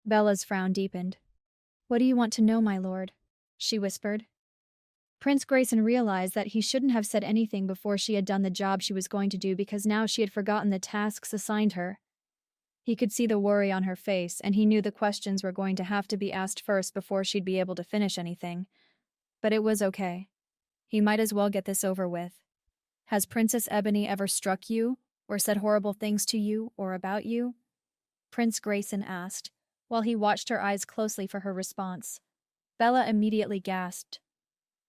Bella's frown deepened. "What do you want to know, my lord?" she whispered. Prince Grayson realized that he shouldn't have said anything before she had done the job she was going to do because now she had forgotten the tasks assigned her. He could see the worry on her face, and he knew the questions were going to have to be asked first before she'd be able to finish anything. But it was okay. He might as well get this over with. "Has Princess Ebony ever struck you, or said horrible things to you, or about you?" Prince Grayson asked, while he watched her eyes closely for her response. Bella immediately gasped.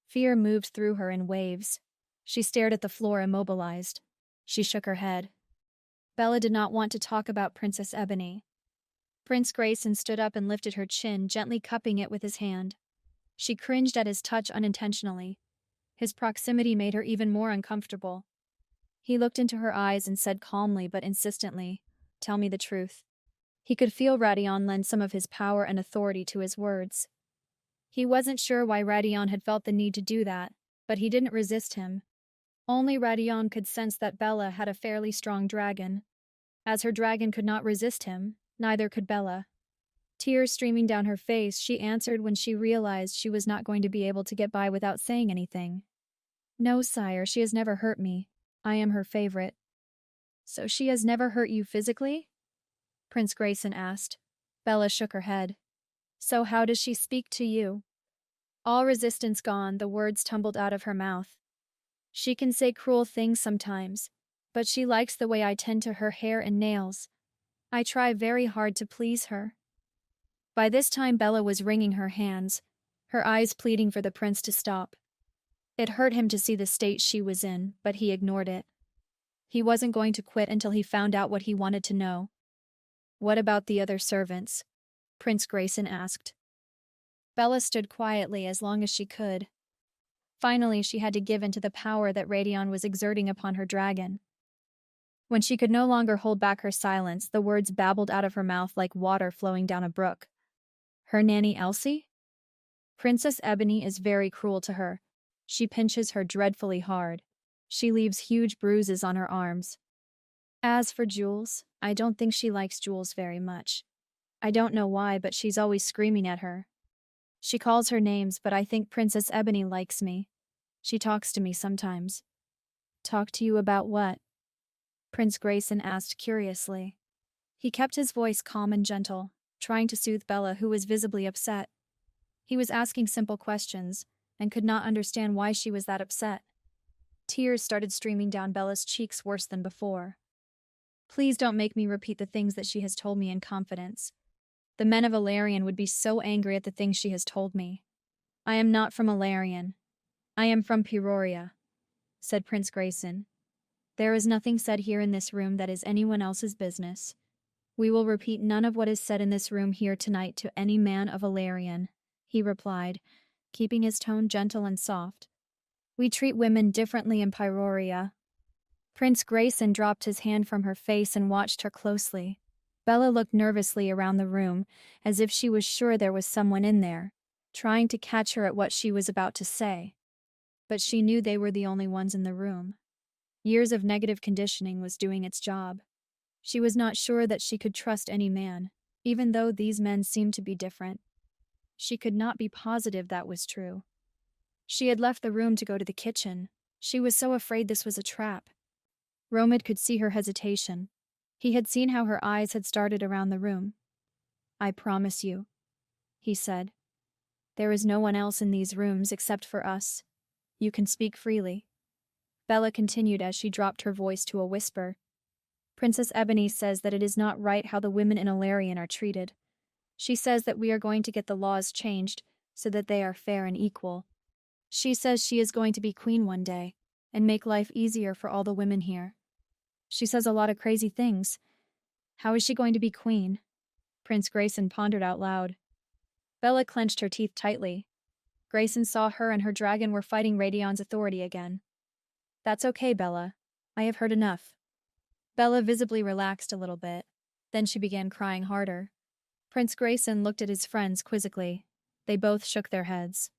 Fear moved through her in waves. She stared at the floor immobilized. She shook her head. Bella did not want to talk about Princess Ebony. Prince Grayson stood up and lifted her chin, gently cupping it with his hand. She cringed at his touch unintentionally. His proximity made her even more uncomfortable. He looked into her eyes and said calmly but insistently, "Tell me the truth." He could feel Radion lend some of his power and authority to his words. He wasn't sure why Radion had felt the need to do that, but he didn't resist him. Only Radion could sense that Bella had a fairly strong dragon. As her dragon could not resist him, neither could Bella. Tears streaming down her face, she answered when she realized she was not going to be able to get by without saying anything. "No, sire, she has never hurt me. I am her favorite." "So she has never hurt you physically?" Prince Grayson asked. Bella shook her head. "So how does she speak to you?" All resistance gone, the words tumbled out of her mouth. "She can say cruel things sometimes, but she likes the way I tend to her hair and nails. I try very hard to please her." By this time Bella was wringing her hands, her eyes pleading for the prince to stop. It hurt him to see the state she was in, but he ignored it. He wasn't going to quit until he found out what he wanted to know. "What about the other servants?" Prince Grayson asked. Bella stood quietly as long as she could. Finally, she had to give in to the power that Radion was exerting upon her dragon. When she could no longer hold back her silence, the words babbled out of her mouth like water flowing down a brook. "Her nanny Elsie? Princess Ebony is very cruel to her. She pinches her dreadfully hard. She leaves huge bruises on her arms. As for Jules, I don't think she likes Jules very much. I don't know why, but she's always screaming at her. She calls her names, but I think Princess Ebony likes me. She talks to me sometimes." "Talk to you about what?" Prince Grayson asked curiously. He kept his voice calm and gentle, trying to soothe Bella, who was visibly upset. He was asking simple questions, and could not understand why she was that upset. Tears started streaming down Bella's cheeks worse than before. "Please don't make me repeat the things that she has told me in confidence. The men of Alarion would be so angry at the things she has told me. I am not from Alarion. I am from Peoria," said Prince Grayson. "There is nothing said here in this room that is anyone else's business. We will repeat none of what is said in this room here tonight to any man of Alarion," he replied, keeping his tone gentle and soft. "We treat women differently in Peoria." Prince Grayson dropped his hand from her face and watched her closely. Bella looked nervously around the room, as if she was sure there was someone in there, trying to catch her at what she was about to say. But she knew they were the only ones in the room. Years of negative conditioning was doing its job. She was not sure that she could trust any man, even though these men seemed to be different. She could not be positive that was true. She had left the room to go to the kitchen. She was so afraid this was a trap. Romid could see her hesitation. He had seen how her eyes had started around the room. "I promise you," he said. "There is no one else in these rooms except for us. You can speak freely." Bella continued as she dropped her voice to a whisper. "Princess Ebony says that it is not right how the women in Alarion are treated. She says that we are going to get the laws changed so that they are fair and equal. She says she is going to be queen one day and make life easier for all the women here. She says a lot of crazy things. How is she going to be queen?" Prince Grayson pondered out loud. Bella clenched her teeth tightly. Grayson saw her and her dragon were fighting Radion's authority again. "That's okay, Bella. I have heard enough." Bella visibly relaxed a little bit. Then she began crying harder. Prince Grayson looked at his friends quizzically. They both shook their heads.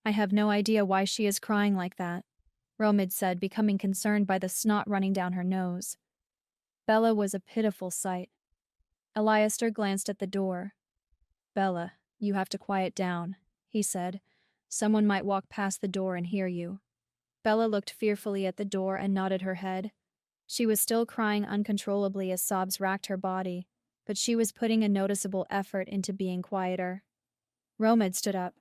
"I have no idea why she is crying like that," Romid said, becoming concerned by the snot running down her nose. Bella was a pitiful sight. Eliaster glanced at the door. Bella, you have to quiet down, he said. Someone might walk past the door and hear you. Bella looked fearfully at the door and nodded her head. She was still crying uncontrollably as sobs racked her body, but she was putting a noticeable effort into being quieter. Romad stood up.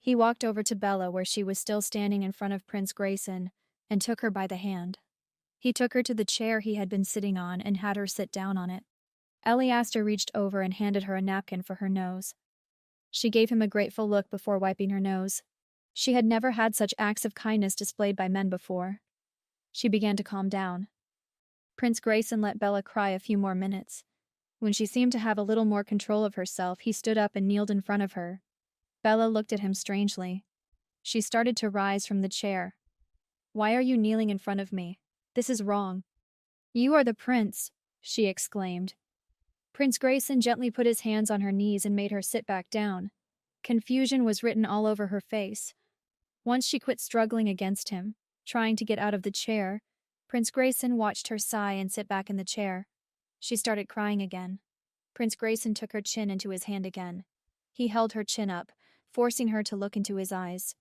He walked over to Bella where she was still standing in front of Prince Grayson and took her by the hand. He took her to the chair he had been sitting on and had her sit down on it. Eliaster reached over and handed her a napkin for her nose. She gave him a grateful look before wiping her nose. She had never had such acts of kindness displayed by men before. She began to calm down. Prince Grayson let Bella cry a few more minutes. When she seemed to have a little more control of herself, he stood up and kneeled in front of her. Bella looked at him strangely. She started to rise from the chair. "Why are you kneeling in front of me? This is wrong." "You are the prince," she exclaimed. Prince Grayson gently put his hands on her knees and made her sit back down. Confusion was written all over her face. Once she quit struggling against him, trying to get out of the chair, Prince Grayson watched her sigh and sit back in the chair. She started crying again. Prince Grayson took her chin into his hand again. He held her chin up, forcing her to look into his eyes.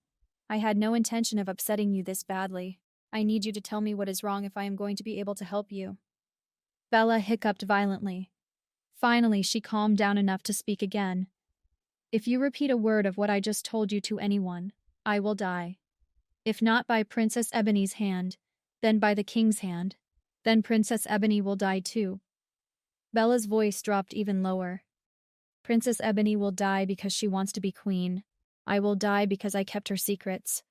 "I had no intention of upsetting you this badly. I need you to tell me what is wrong if I am going to be able to help you." Bella hiccuped violently. Finally, she calmed down enough to speak again. "If you repeat a word of what I just told you to anyone, I will die. If not by Princess Ebony's hand, then by the king's hand. Then Princess Ebony will die too." Bella's voice dropped even lower. "Princess Ebony will die because she wants to be queen. I will die because I kept her secrets."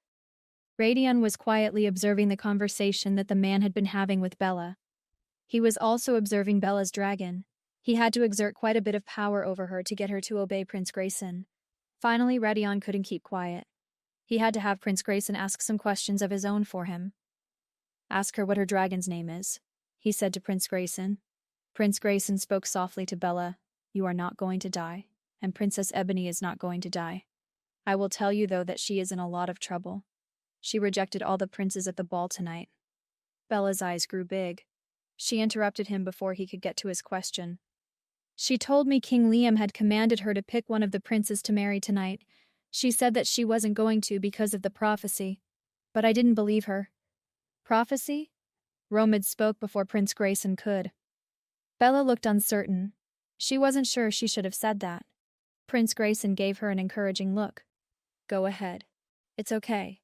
Radion was quietly observing the conversation that the man had been having with Bella. He was also observing Bella's dragon. He had to exert quite a bit of power over her to get her to obey Prince Grayson. Finally, Radion couldn't keep quiet. He had to have Prince Grayson ask some questions of his own for him. "Ask her what her dragon's name is," he said to Prince Grayson. Prince Grayson spoke softly to Bella. "You are not going to die, and Princess Ebony is not going to die. I will tell you, though, that she is in a lot of trouble. She rejected all the princes at the ball tonight." Bella's eyes grew big. She interrupted him before he could get to his question. "She told me King Liam had commanded her to pick one of the princes to marry tonight. She said that she wasn't going to because of the prophecy. But I didn't believe her." "Prophecy?" Romad spoke before Prince Grayson could. Bella looked uncertain. She wasn't sure she should have said that. Prince Grayson gave her an encouraging look. "Go ahead. It's okay.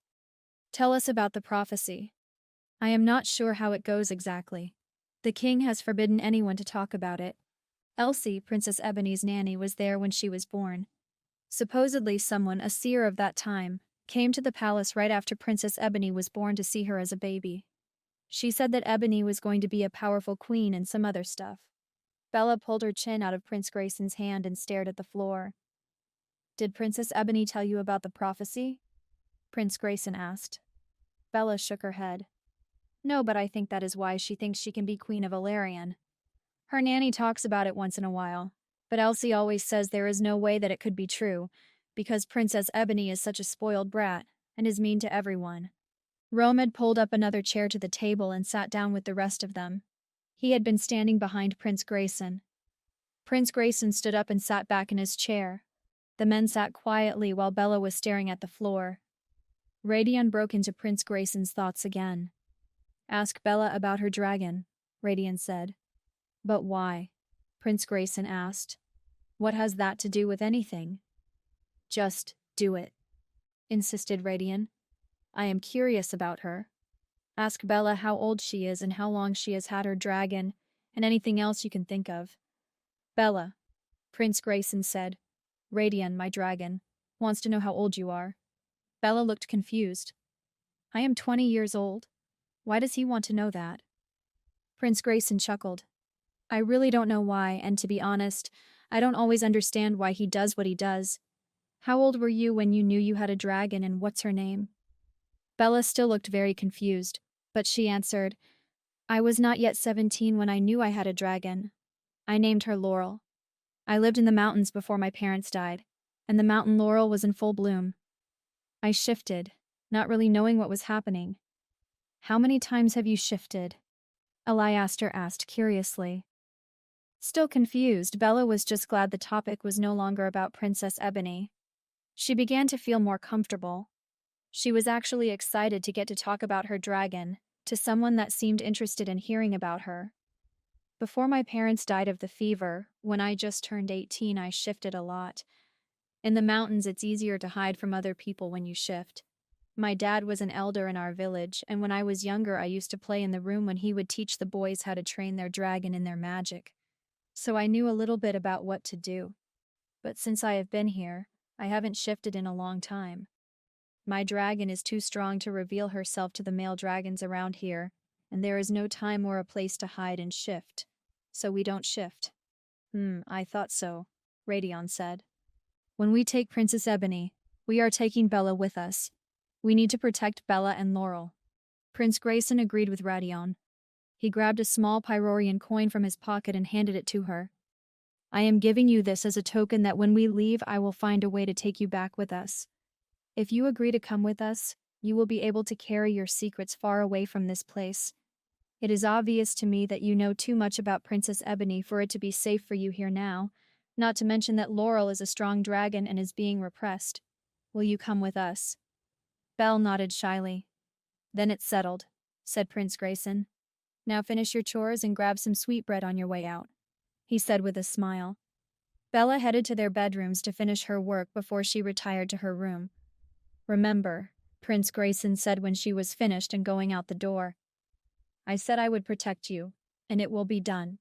Tell us about the prophecy." "I am not sure how it goes exactly. The king has forbidden anyone to talk about it. Elsie, Princess Ebony's nanny, was there when she was born. Supposedly someone, a seer of that time, came to the palace right after Princess Ebony was born to see her as a baby. She said that Ebony was going to be a powerful queen and some other stuff." Bella pulled her chin out of Prince Grayson's hand and stared at the floor. "Did Princess Ebony tell you about the prophecy?" Prince Grayson asked. Bella shook her head. "No, but I think that is why she thinks she can be Queen of Valerian. Her nanny talks about it once in a while, but Elsie always says there is no way that it could be true, because Princess Ebony is such a spoiled brat and is mean to everyone." Romad pulled up another chair to the table and sat down with the rest of them. He had been standing behind Prince Grayson. Prince Grayson stood up and sat back in his chair. The men sat quietly while Bella was staring at the floor. Radion broke into Prince Grayson's thoughts again. "Ask Bella about her dragon," Radion said. "But why?" Prince Grayson asked. "What has that to do with anything?" "Just do it," insisted Radion. "I am curious about her. Ask Bella how old she is and how long she has had her dragon, and anything else you can think of." "Bella," Prince Grayson said. "Radion, my dragon, wants to know how old you are." Bella looked confused. "I am 20 years old. Why does he want to know that?" Prince Grayson chuckled. "I really don't know why, and to be honest, I don't always understand why he does what he does. How old were you when you knew you had a dragon, and what's her name?" Bella still looked very confused, but she answered, "I was not yet 17 when I knew I had a dragon. I named her Laurel. I lived in the mountains before my parents died, and the mountain laurel was in full bloom. I shifted, not really knowing what was happening." "How many times have you shifted?" Eliaster asked curiously. Still confused, Bella was just glad the topic was no longer about Princess Ebony. She began to feel more comfortable. She was actually excited to get to talk about her dragon to someone that seemed interested in hearing about her. Before my parents died of the fever, when I just turned 18, I shifted a lot. In the mountains, it's easier to hide from other people when you shift. My dad was an elder in our village, and when I was younger, I used to play in the room when he would teach the boys how to train their dragon in their magic. So I knew a little bit about what to do. But since I have been here, I haven't shifted in a long time. My dragon is too strong to reveal herself to the male dragons around here, and there is no time or a place to hide and shift. So we don't shift. I thought so, Radion said. When we take Princess Ebony, we are taking Bella with us. We need to protect Bella and Laurel. Prince Grayson agreed with Radion. He grabbed a small Pyrorian coin from his pocket and handed it to her. I am giving you this as a token that when we leave, I will find a way to take you back with us. If you agree to come with us, you will be able to carry your secrets far away from this place. It is obvious to me that you know too much about Princess Ebony for it to be safe for you here now, not to mention that Laurel is a strong dragon and is being repressed. Will you come with us? Belle nodded shyly. Then it's settled, said Prince Grayson. Now finish your chores and grab some sweetbread on your way out, he said with a smile. Bella headed to their bedrooms to finish her work before she retired to her room. Remember, Prince Grayson said when she was finished and going out the door. I said I would protect you, and it will be done.